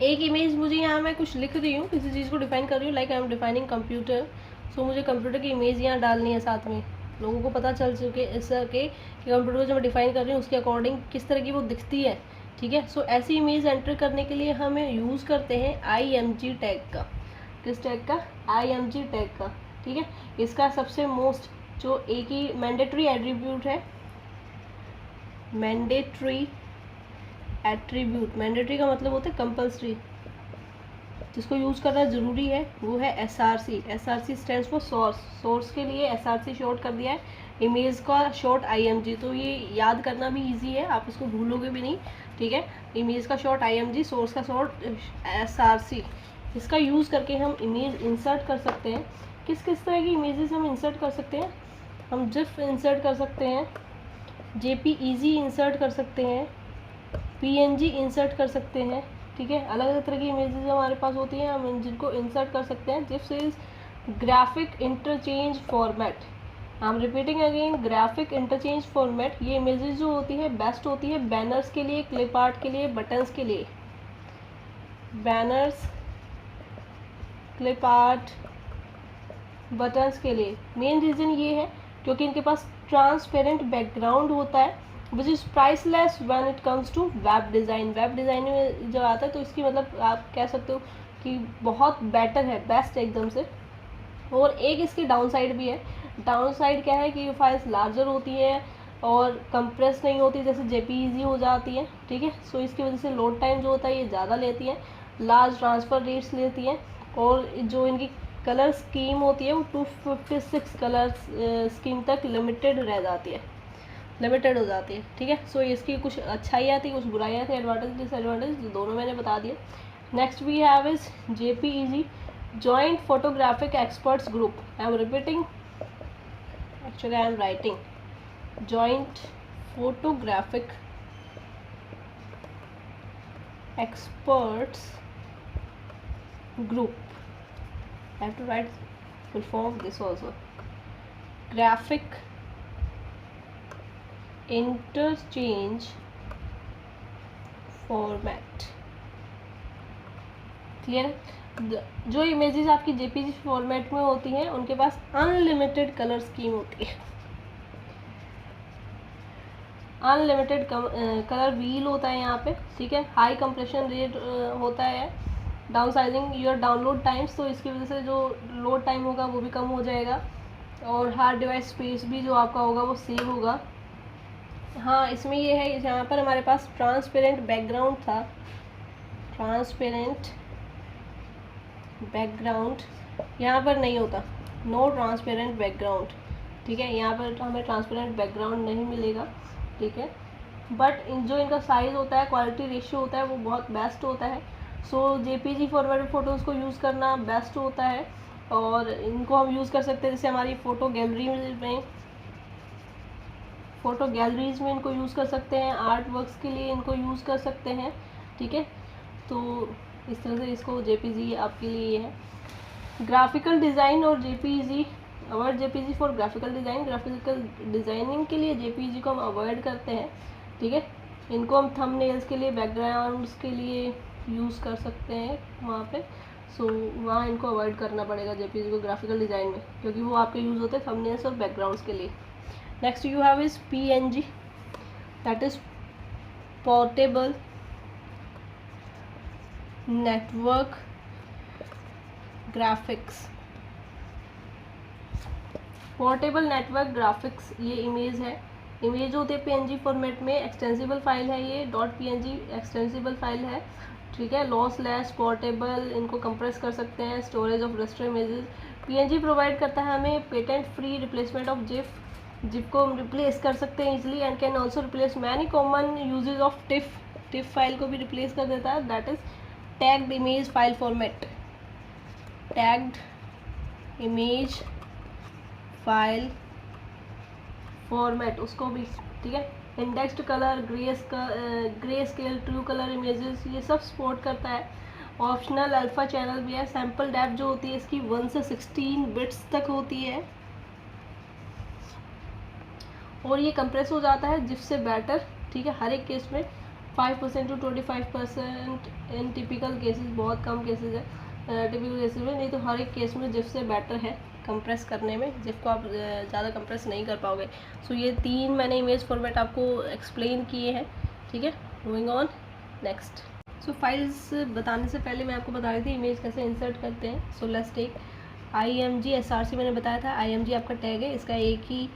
एक इमेज मुझे यहाँ मैं कुछ लिख रही हूँ, किसी चीज़ को डिफाइन कर रही हूँ, like I am defining computer, so मुझे कंप्यूटर की इमेज यहाँ डालनी है, साथ में लोगों को पता चल चुके कि कंप्यूटर को जो मैं डिफाइन कर रही हूँ उसके अकॉर्डिंग किस तरह की वो दिखती है, ठीक है। सो ऐसी इमेज एंटर करने के लिए हमें यूज़ करते हैं IMG टैग का। किस टैग का? IMG टैग का, ठीक है। इसका सबसे मोस्ट जो एक ही मैंडेटरी एट्रीब्यूट है, मैंडेटरी एट्रीब्यूट, मैंडेटरी का मतलब होता है कंपल्सरी, जिसको यूज़ करना ज़रूरी है, वो है SRC। SRC stands for source, source के लिए SRC शॉर्ट कर दिया है, इमेज का शॉर्ट IMG। तो ये याद करना भी इजी है, आप इसको भूलोगे भी नहीं, ठीक है। इमेज का शॉर्ट IMG, सोर्स का शॉर्ट SRC। इसका यूज़ करके हम इमेज इंसर्ट कर सकते हैं। किस किस तरह की इमेजेस हम इंसर्ट कर सकते हैं? हम GIF इंसर्ट कर सकते हैं, JPEG इंसर्ट कर सकते हैं, PNG इंसर्ट कर सकते हैं, ठीक है। अलग अलग तरह की इमेजेस हमारे पास होती हैं, हम जिनको इंसर्ट कर सकते हैं। जिस is graphic interchange format, I am repeating again, graphic interchange format. ये इमेजेस जो होती है बेस्ट होती है बैनर्स के लिए, क्लिप आर्ट के लिए, बटन्स के लिए। बैनर्स, क्लिप आर्ट, बटन्स के लिए मेन रीज़न ये है क्योंकि इनके पास ट्रांसपेरेंट बैकग्राउंड होता है, which is priceless when it comes to web design. Web design में जब आता है तो इसकी मतलब आप कह सकते हो कि बहुत बेटर है, बेस्ट एकदम से। और एक इसकी डाउन साइड भी है। डाउन साइड क्या है कि ये फाइल्स लार्जर होती है और कंप्रेस नहीं होती, जैसे JPEG हो जाती है, ठीक है। सो इसकी वजह से लोड टाइम जो होता है ये ज़्यादा लेती है, लार्ज ट्रांसफ़र रेट्स लेती हैं, और जो इनकी कलर स्कीम होती है वो 256 कलर स्कीम तक लिमिटेड रह जाती है, लिमिटेड हो जाती है, ठीक है। सो इसकी कुछ अच्छाइयाँ थी, कुछ बुराइयाँ थी, एडवांटेज डिसएडवांटेज दोनों मैंने बता दिए। Next we have is JPEG, joint photographic experts group. I am repeating, actually I am writing joint photographic experts group. I have to write full form of this also. Graphic interchange format. Clear है? जो images आपकी JPG format में होती हैं उनके पास unlimited colour scheme होती है, unlimited colour wheel होता है यहाँ पे, ठीक है। हाई कंप्रेशन रेट होता है, down sizing your download times, तो इसकी वजह से जो लोड टाइम होगा वो भी कम हो जाएगा, और हार्ड डिवाइस स्पेस भी जो आपका होगा वो सेव होगा। हाँ, इसमें ये है, यहाँ पर हमारे पास ट्रांसपेरेंट बैकग्राउंड था, ट्रांसपेरेंट बैकग्राउंड यहाँ पर नहीं होता, नो ट्रांसपेरेंट बैकग्राउंड, ठीक है। यहाँ पर हमें ट्रांसपेरेंट बैकग्राउंड नहीं मिलेगा, ठीक है। बट जो इनका साइज़ होता है, क्वालिटी रेशियो होता है, वो बहुत बेस्ट होता है। सो JPG फॉर्मेट में फ़ोटोज़ को यूज़ करना बेस्ट होता है, और इनको हम यूज़ कर सकते हैं जैसे हमारी फ़ोटो गैलरी में, फ़ोटो गैलरीज में इनको यूज़ कर सकते हैं, आर्ट वर्क्स के लिए इनको यूज़ कर सकते हैं, ठीक है। तो इस तरह से इसको JPG आपके लिए है। ग्राफिकल डिज़ाइन और JPG, avoid JPG for graphical design. Graphical designing के लिए JPG को हम अवॉइड करते हैं, ठीक है। इनको हम थंबनेल्स के लिए, बैकग्राउंड्स के लिए यूज़ कर सकते हैं वहाँ पे, सो वहाँ इनको अवॉइड करना पड़ेगा JPG को ग्राफिकल डिज़ाइन में, क्योंकि वो आपके यूज़ होते हैं थंबनेल्स और बैकग्राउंड्स के लिए। Next you have is PNG, that is portable network graphics. Portable network graphics ये इमेज है, इमेज होते हैं PNG फॉर्मेट में, एक्सटेंसिबल फाइल है ये, .png एक्सटेंसिबल फाइल है, ठीक है। लॉसलेस, पोर्टेबल, इनको कंप्रेस कर सकते हैं, storage of raster images. PNG provide करता है हमें patent free replacement of zip, zip को हम रिप्लेस कर सकते हैं easily, and can also replace many common usages of TIFF, TIFF file को भी रिप्लेस कर देता है, that is tagged image file format, tagged image file format उसको भी, ठीक है। Indexed colour, grey scale, true colour images, ये सब सपोर्ट करता है। ऑप्शनल अल्फ़ा चैनल भी है। सैम्पल डेप्थ जो होती है इसकी 1 से 16 बिट्स तक होती है, और ये कंप्रेस हो जाता है जिससे बेटर, ठीक है। हर एक केस में 5% टू 25% इन टिपिकल केसेस, बहुत कम केसेस है टिपिकल केसेस में, नहीं तो हर एक केस में जिससे बेटर है कंप्रेस करने में, जिसको आप ज़्यादा कंप्रेस नहीं कर पाओगे। सो ये 3 मैंने इमेज फॉर्मेट आपको एक्सप्लेन किए हैं, ठीक है। Moving on next. So files बताने से पहले मैं आपको बता रही थी इमेज कैसे इंसर्ट करते हैं। So let's take IMG SRC, मैंने बताया था IMG आपका टैग है, इसका एक ही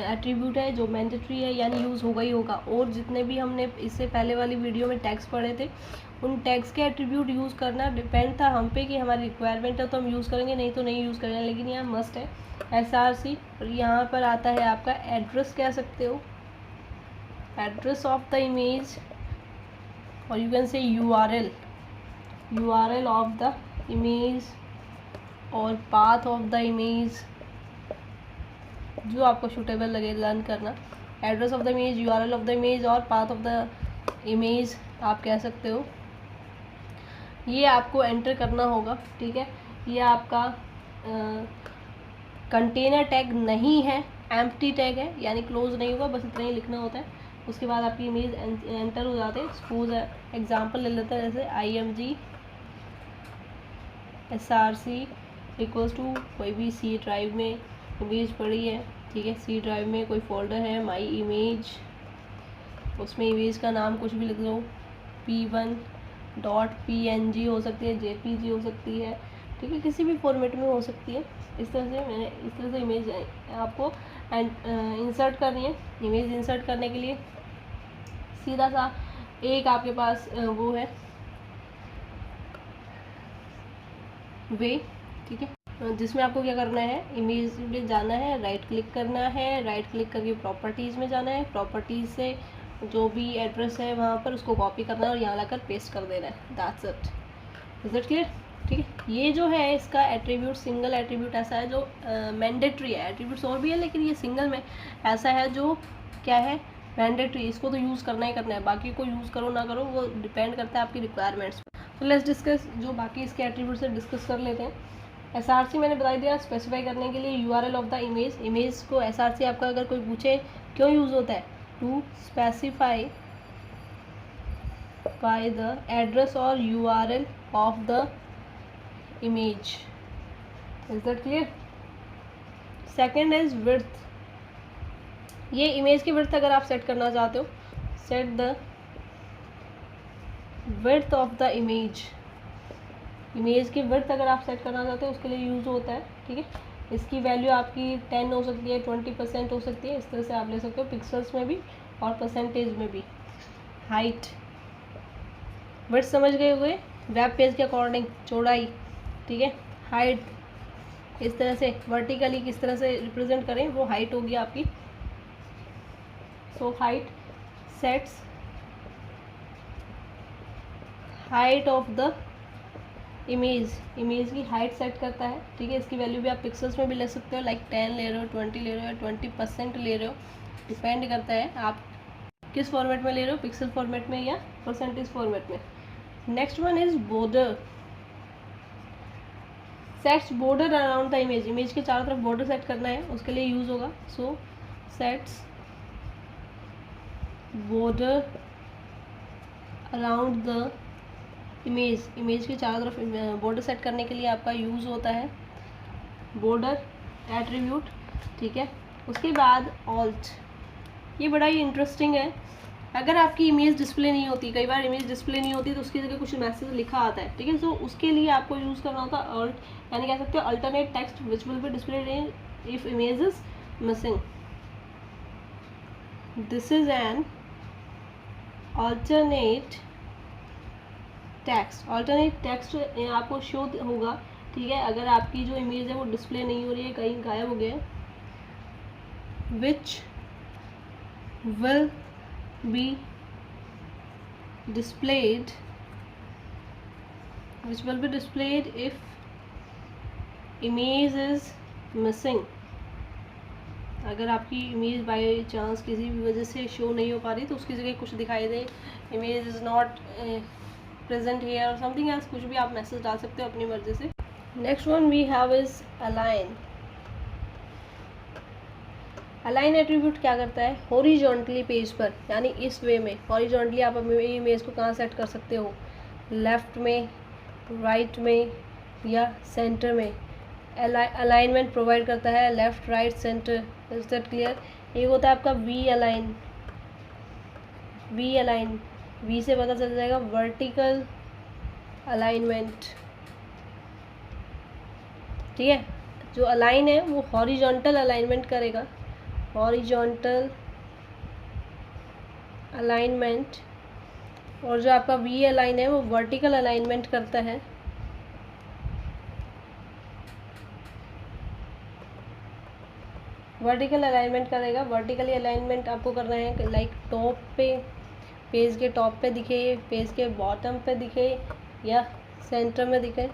एट्रीब्यूट है जो मैंडेटरी है, यानी यूज़ होगा ही होगा। और जितने भी हमने इससे पहले वाली वीडियो में टैग्स पढ़े थे, उन टैग्स के एट्रीब्यूट यूज़ करना डिपेंड था हम पे कि हमारी रिक्वायरमेंट है तो हम यूज़ करेंगे, नहीं तो नहीं यूज़ करेंगे। लेकिन यहाँ मस्ट है SRC। और यहाँ पर आता है आपका एड्रेस, कह सकते हो एड्रेस ऑफ द इमेज, और यू कैन से URL ऑफ द इमेज और पाथ ऑफ द इमेज, जो आपको सूटेबल लगे लर्न करना। Address of the image, URL of the image और पाथ ऑफ द इमेज आप कह सकते हो। ये आपको एंटर करना होगा, ठीक है। ये आपका कंटेनर टैग नहीं है, एम्प्टी टैग है, यानी क्लोज नहीं होगा, बस इतना ही लिखना होता है। उसके बाद आपकी इमेज एंटर हो जाते हैं। सपोज एग्जांपल ले लेते हैं, जैसे IMG SRC इक्वल्स टू कोई भी C ड्राइव में इमेज पड़ी है, ठीक है। C ड्राइव में कोई फोल्डर है माई इमेज, उसमें इमेज का नाम कुछ भी लिख लो, p1.png हो सकती है, JPG हो सकती है, ठीक है, किसी भी फॉर्मेट में हो सकती है। इस तरह से इमेज आपको इंसर्ट करनी है। इमेज इंसर्ट करने के लिए सीधा सा एक आपके पास वो है वे, ठीक है, जिसमें आपको क्या करना है, इमेज में जाना है, राइट क्लिक करना है, राइट क्लिक करके प्रॉपर्टीज़ में जाना है, प्रॉपर्टीज़ से जो भी एड्रेस है वहाँ पर उसको कॉपी करना है और यहाँ लाकर पेस्ट कर देना है। That's it. Is it clear? ठीक है। ये जो है इसका एट्रीब्यूट, सिंगल एट्रीब्यूट ऐसा है जो मैंडेटरी है। एट्रीब्यूट्स और भी है लेकिन ये सिंगल में ऐसा है जो क्या है, मैंडेटरी। इसको तो यूज़ करना ही करना है, बाकी को यूज़ करो ना करो वो डिपेंड करता है आपकी रिक्वायरमेंट्स पर। तो लेट्स डिस्कस जो बाकी इसके एट्रीब्यूट से डिस्कस कर लेते हैं। SRC मैंने बता दिया स्पेसिफाई करने के लिए URL of the image. Image को SRC आपका अगर कोई पूछे क्यों यूज़ होता है, to specify by the address और URL of the image. Is that clear? Second is width. ये इमेज की विड्थ अगर आप सेट करना चाहते हो, set the width of the image. Image की विड्थ अगर आप सेट करना चाहते हो उसके लिए यूज़ होता है, ठीक है। इसकी वैल्यू आपकी 10 हो सकती है, 20% हो सकती है, इस तरह से आप ले सकते हो, पिक्सल्स में भी और परसेंटेज में भी। हाइट, विड्थ समझ गए हुए, वेब पेज के अकॉर्डिंग चौड़ाई, ठीक है। हाइट इस तरह से वर्टिकली किस तरह से रिप्रेजेंट करें वो हाइट होगी आपकी। So height sets height of the image. Image की हाइट सेट करता है, ठीक है। इसकी वैल्यू भी आप पिक्सल्स में भी ले सकते हो, लाइक 10 ले रहे हो, 20 ले रहे हो, 20% ले रहे हो, डिपेंड करता है आप किस फॉर्मेट में ले रहे हो, पिक्सल फॉर्मेट में या परसेंटेज फॉर्मेट में। Next one is border. Sets border around the image. Image के चारों तरफ बॉर्डर सेट करना है, उसके लिए यूज़ होगा। So sets border around the image. Image के चारों तरफ बॉर्डर सेट करने के लिए आपका यूज़ होता है बॉर्डर एट्रीब्यूट, ठीक है। उसके बाद ऑल्ट, ये बड़ा ही इंटरेस्टिंग है। अगर आपकी इमेज डिस्प्ले नहीं होती, कई बार इमेज डिस्प्ले नहीं होती तो उसकी जगह कुछ मैसेज लिखा आता है, ठीक है। सो उसके लिए आपको यूज़ करना होता है ऑल्ट, यानी कह सकते हो alternate text which will be displayed if image is missing. This is an alternate text. Alternate text आपको शो होगा, ठीक है, अगर आपकी जो इमेज है वो डिस्प्ले नहीं हो रही है, कहीं गायब हो गया है, which will be displayed if image is missing। अगर आपकी इमेज बाय चांस किसी भी वजह से शो नहीं हो पा रही तो उसकी जगह कुछ दिखाई दे, image is not present here और समथिंग एल्स, कुछ भी आप मैसेज डाल सकते हो अपनी मर्जी से। Next one we have is align. Align attribute क्या करता है, हॉरिजॉन्टली पेज पर, यानी इस वे में हॉरिजॉन्टली आप अपनी इमेज को कहाँ सेट कर सकते हो, लेफ्ट में, राइट में या सेंटर में। अलाइनमेंट प्रोवाइड करता है left, right, centre. Is that clear? एक होता है आपका वी अलाइन। वी से पता चल जाएगा वर्टिकल अलाइनमेंट। ठीक है, जो अलाइन है वो हॉरिजॉन्टल अलाइनमेंट करेगा, हॉरिजॉन्टल अलाइनमेंट। और जो आपका वी अलाइन है वो वर्टिकल अलाइनमेंट करता है। वर्टिकल अलाइनमेंट करेगा। वर्टिकली अलाइनमेंट आपको करना है लाइक टॉप पे, पेज के टॉप पे दिखे, पेज के बॉटम पे दिखे या सेंटर में दिखे।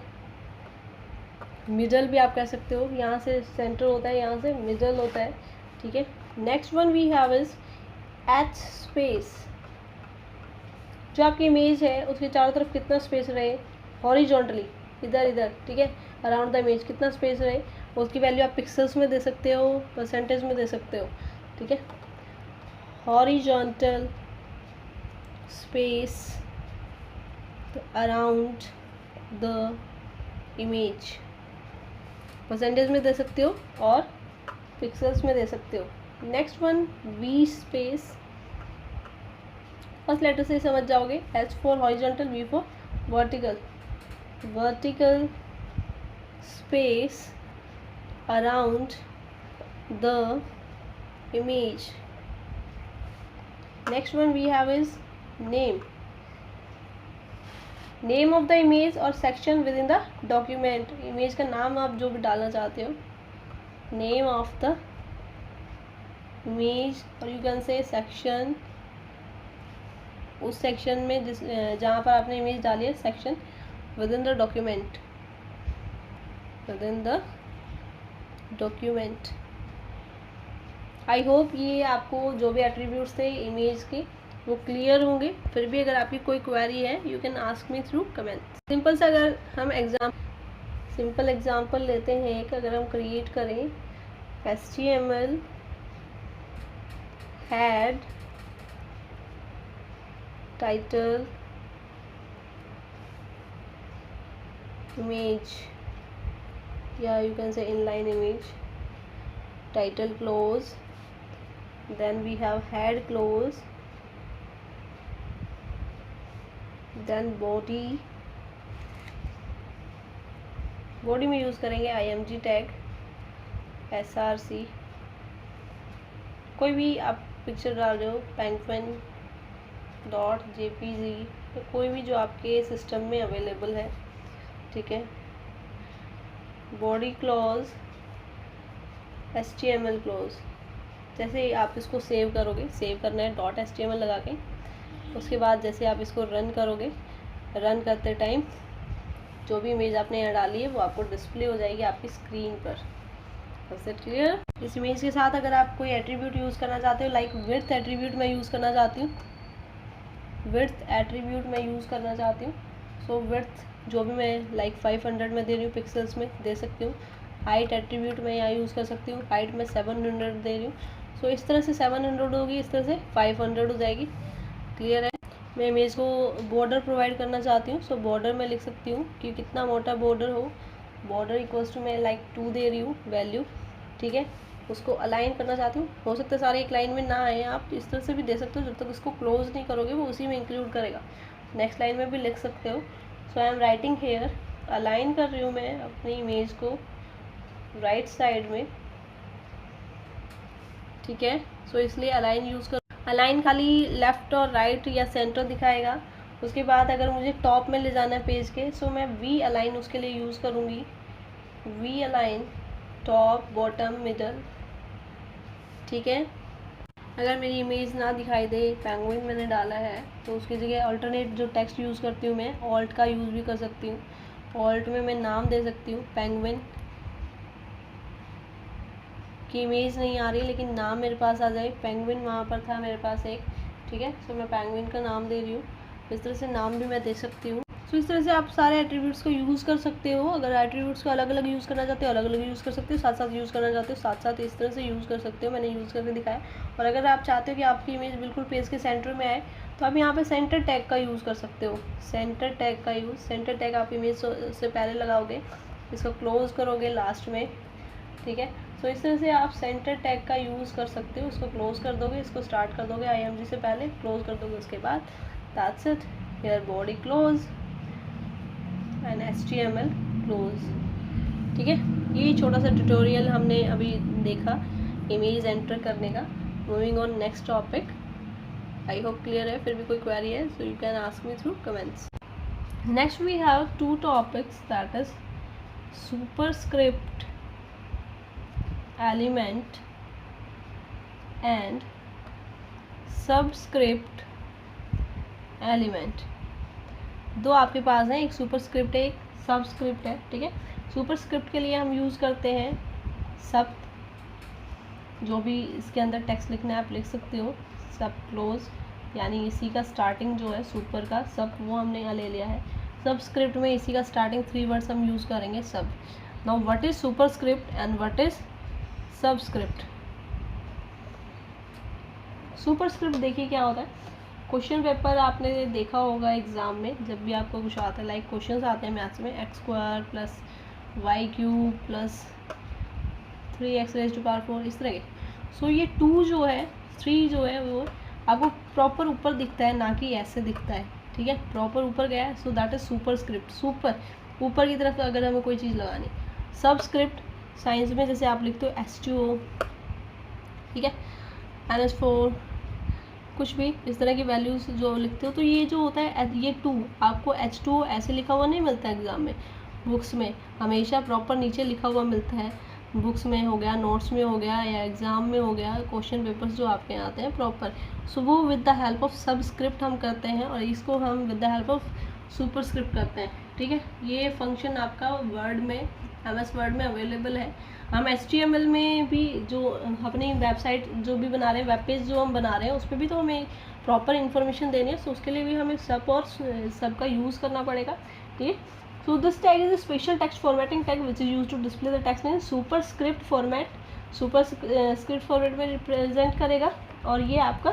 मिडल भी आप कह सकते हो, यहाँ से सेंटर होता है, यहाँ से मिडल होता है। ठीक है, next one we have is H space. जो आपकी इमेज है उसके चारों तरफ कितना स्पेस रहे हॉरिजॉन्टली, इधर इधर, ठीक है, अराउंड द इमेज कितना स्पेस रहे, उसकी वैल्यू आप पिक्सल्स में दे सकते हो, परसेंटेज में दे सकते हो। ठीक है, horizontal space around the image, percentage में दे सकते हो और पिक्सल्स में दे सकते हो। Next one V space, first letter से समझ जाओगे, H for horizontal, V for vertical. Vertical space around the image. Next one we have is name. Name of the image और section within the document. Image का नाम आप जो भी डालना चाहते हो, नेम ऑफ द इमेज, और यू कैन से सेक्शन, उस सेक्शन में जिस जहाँ पर आपने इमेज डाली है, section within the document, with in the document. I hope ये आपको जो भी एट्रीब्यूट्स थे इमेज के वो क्लियर होंगे। फिर भी अगर आपकी कोई क्वेरी है you can ask me through comment. Simple सा अगर हम सिंपल एग्जांपल लेते हैं एक, अगर हम क्रिएट करें HTML हेड टाइटल इमेज, या you can say inline image, title close, then we have head close, then body में यूज़ करेंगे img टैग, src, कोई भी आप पिक्चर डाल रहे हो, penguin .jpg, तो कोई भी जो आपके सिस्टम में अवेलेबल है। ठीक है, बॉडी क्लॉज, HTML क्लॉज। जैसे आप इसको सेव करोगे, सेव करना है .html लगा के, उसके बाद जैसे आप इसको रन करोगे, रन करते टाइम जो भी इमेज आपने यहाँ डाली है वो आपको डिस्प्ले हो जाएगी आपकी स्क्रीन पर। Is it clear? इस इमेज के साथ अगर आप कोई एट्रीब्यूट यूज़ करना चाहते हो, लाइक विड्थ एट्रीब्यूट मैं यूज़ करना चाहती हूँ, विड्थ एट्रीब्यूट मैं यूज़ करना चाहती हूँ, सो विड्थ जो भी मैं लाइक 500 में दे रही हूँ, पिक्सल्स में दे सकती हूँ। हाइट एट्रीब्यूट मैं यहाँ यूज़ कर सकती हूँ, हाइट में 700 दे रही हूँ, सो इस तरह से 700 होगी, इस तरह से 500 हो जाएगी। क्लियर है? मैं इमेज को बॉर्डर प्रोवाइड करना चाहती हूँ, सो बॉर्डर में लिख सकती हूँ कि कितना मोटा बॉर्डर हो, बॉर्डर इक्वल्स टू मैं लाइक 2 दे रही हूँ वैल्यू। ठीक है, उसको अलाइन करना चाहती हूँ, हो सकता है सारे एक लाइन में ना आए, आप इस तरह से भी दे सकते हो, जब तक इसको क्लोज नहीं करोगे वो उसी में इंक्लूड करेगा। नेक्स्ट लाइन में भी लिख सकते हो। So I am writing here, align कर रही हूँ मैं अपनी इमेज को राइट साइड में। ठीक है, सो इसलिए अलाइन यूज़ कर, अलाइन खाली लेफ़्ट और राइट या सेंटर दिखाएगा। उसके बाद अगर मुझे टॉप में ले जाना है पेज के, सो मैं वी अलाइन उसके लिए यूज़ करूँगी, V align top, bottom, middle. ठीक है, अगर मेरी इमेज ना दिखाई दे, पेंगुइन मैंने डाला है, तो उसकी जगह अल्टरनेट जो टेक्स्ट यूज़ करती हूँ मैं, ऑल्ट का यूज़ भी कर सकती हूँ। ऑल्ट में मैं नाम दे सकती हूँ, पेंगुइन की इमेज नहीं आ रही लेकिन नाम मेरे पास आ जाए, पेंगुइन वहाँ पर था मेरे पास एक। ठीक है, सो मैं पेंगुइन का नाम दे रही हूँ, इस तरह से नाम भी मैं दे सकती हूँ। तो इस तरह से आप सारे एट्रीब्यूट्स को यूज़ कर सकते हो। अगर एट्रीब्यूट्स को अलग अलग यूज़ करना चाहते हो अलग अलग यूज़ कर सकते हो, साथ साथ यूज़ करना चाहते हो साथ साथ इस तरह से यूज़ कर सकते हो। मैंने यूज़ करके दिखाया। और अगर आप चाहते हो कि आपकी इमेज बिल्कुल पेज के सेंटर में आए तो आप यहाँ पे सेंटर टैग का यूज़ कर सकते हो। सेंटर टैग का यूज़, सेंटर टैग आप इमेज से पहले लगाओगे, इसको क्लोज करोगे लास्ट में, ठीक है। तो इस तरह से आप सेंटर टैग का यूज़ कर सकते हो। इसको क्लोज कर दोगे, इसको स्टार्ट कर दोगे IMG से पहले, क्लोज कर दोगे उसके बाद, that's it, your body close and HTML close, ठीक है। ये छोटा सा ट्यूटोरियल हमने अभी देखा इमेज एंटर करने का। Moving on next topic, I hope clear है। फिर भी कोई क्वेरी है so you can ask me through comments. Next we have 2 topics, that is superscript element and subscript element. दो आपके पास हैं, एक सुपरस्क्रिप्ट है एक सबस्क्रिप्ट है, ठीक है। सुपरस्क्रिप्ट के लिए हम यूज़ करते हैं सब, जो भी इसके अंदर टेक्स्ट लिखना है आप लिख सकते हो। सब क्लोज यानी इसी का स्टार्टिंग जो है सुपर का सब, वो हमने यहाँ ले लिया है। सबस्क्रिप्ट में इसी का स्टार्टिंग 3 वर्ड्स हम यूज़ करेंगे सब। Now what is superscript and what is subscript. Superscript देखिए क्या होता है। क्वेश्चन पेपर आपने देखा होगा एग्ज़ाम में, जब भी आपको कुछ आता है, लाइक क्वेश्चंस आते हैं मैथ्स में, x² + y³ + 3x⁴ इस तरह के। सो ये 2 जो है, 3 जो है वो आपको प्रॉपर ऊपर दिखता है, ना कि ऐसे दिखता है, ठीक है। प्रॉपर ऊपर गया है, so that is superscript. Super ऊपर की तरफ अगर हमें कोई चीज़ लगानी। सबस्क्रिप्ट साइंस में जैसे आप लिखते हो H2O, ठीक है, NH4, कुछ भी इस तरह की वैल्यूज जो लिखते हो, तो ये जो होता है ये 2 आपको H2O ऐसे लिखा हुआ नहीं मिलता एग्ज़ाम में। बुक्स में हमेशा प्रॉपर नीचे लिखा हुआ मिलता है, बुक्स में हो गया, नोट्स में हो गया, या एग्ज़ाम में हो गया, क्वेश्चन पेपर्स जो आपके यहाँ आते हैं प्रॉपर। सो वो with the help of subscript हम करते हैं, और इसको हम with the help of superscript करते हैं, ठीक है। ये फंक्शन आपका वर्ड में, MS वर्ड में अवेलेबल है। हम HTML में भी जो अपनी वेबसाइट जो भी बना रहे हैं, वेब पेज जो हम बना रहे हैं, उस पर भी तो हमें प्रॉपर इन्फॉर्मेशन देनी है, सो उसके लिए भी हमें सब और सब का यूज़ करना पड़ेगा, ठीक है। So this tag is a special text formatting tag which is used to display the text in superscript format. superscript format में रिप्रेजेंट करेगा, और ये आपका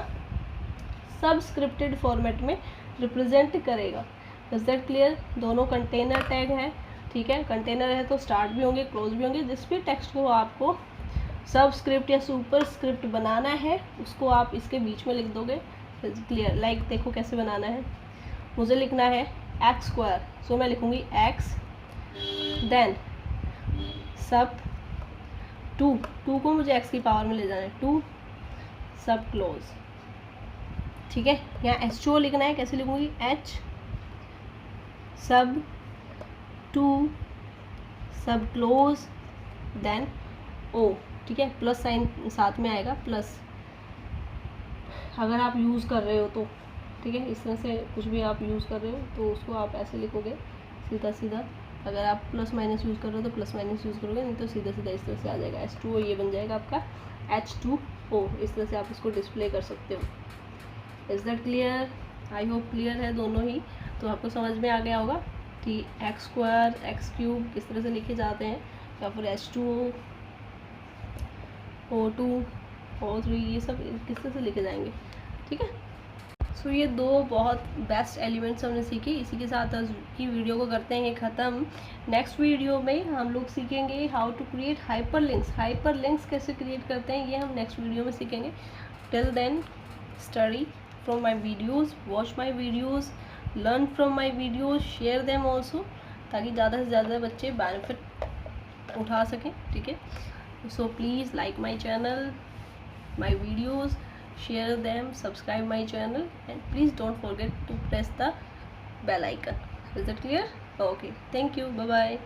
सबस्क्रिप्टेड फॉर्मेट में रिप्रेजेंट करेगा। Is that clear. दोनों कंटेनर टैग हैं, ठीक है। कंटेनर है तो स्टार्ट भी होंगे क्लोज भी होंगे। जिस भी टेक्स्ट को आपको सबस्क्रिप्ट या सुपरस्क्रिप्ट बनाना है उसको आप इसके बीच में लिख दोगे। क्लियर। लाइक देखो कैसे बनाना है। मुझे लिखना है x², सो मैं लिखूँगी x, देन सब 2 को मुझे x की पावर में ले जाना है, 2 सब क्लोज, ठीक है। यहाँ H2O लिखना है, कैसे लिखूँगी H सब 2 सब क्लोज देन O, ठीक है। प्लस साइन साथ में आएगा, प्लस अगर आप यूज़ कर रहे हो तो, ठीक है। इस तरह से कुछ भी आप यूज़ कर रहे हो तो उसको आप ऐसे लिखोगे सीधा सीधा। अगर आप प्लस माइनस यूज़ कर रहे हो तो प्लस माइनस यूज़ करोगे, नहीं तो सीधा सीधा इस तरह से आ जाएगा। H2O ये बन जाएगा आपका H2O। इस तरह से आप इसको डिस्प्ले कर सकते हो। Is that clear. I hope clear है दोनों ही। तो आपको समझ में आ गया होगा कि x² x³ किस तरह से लिखे जाते हैं, या फिर H2O O2 O3 ये सब किस तरह से लिखे जाएंगे, ठीक है। सो ये 2 बहुत बेस्ट एलिमेंट्स हमने सीखे। इसी के साथ आज की वीडियो को करते हैं ख़त्म। नेक्स्ट वीडियो में हम लोग सीखेंगे how to create hyperlinks. Hyperlinks कैसे क्रिएट करते हैं ये हम नेक्स्ट वीडियो में सीखेंगे। Till then study from my videos, watch my videos, learn from my videos, share them also, ताकि ज़्यादा से ज़्यादा बच्चे बेनिफिट उठा सकें, ठीक है। So please like my channel, my videos, share them, subscribe my channel, and please don't forget to press the bell icon. Is that clear? Okay, thank you, bye bye.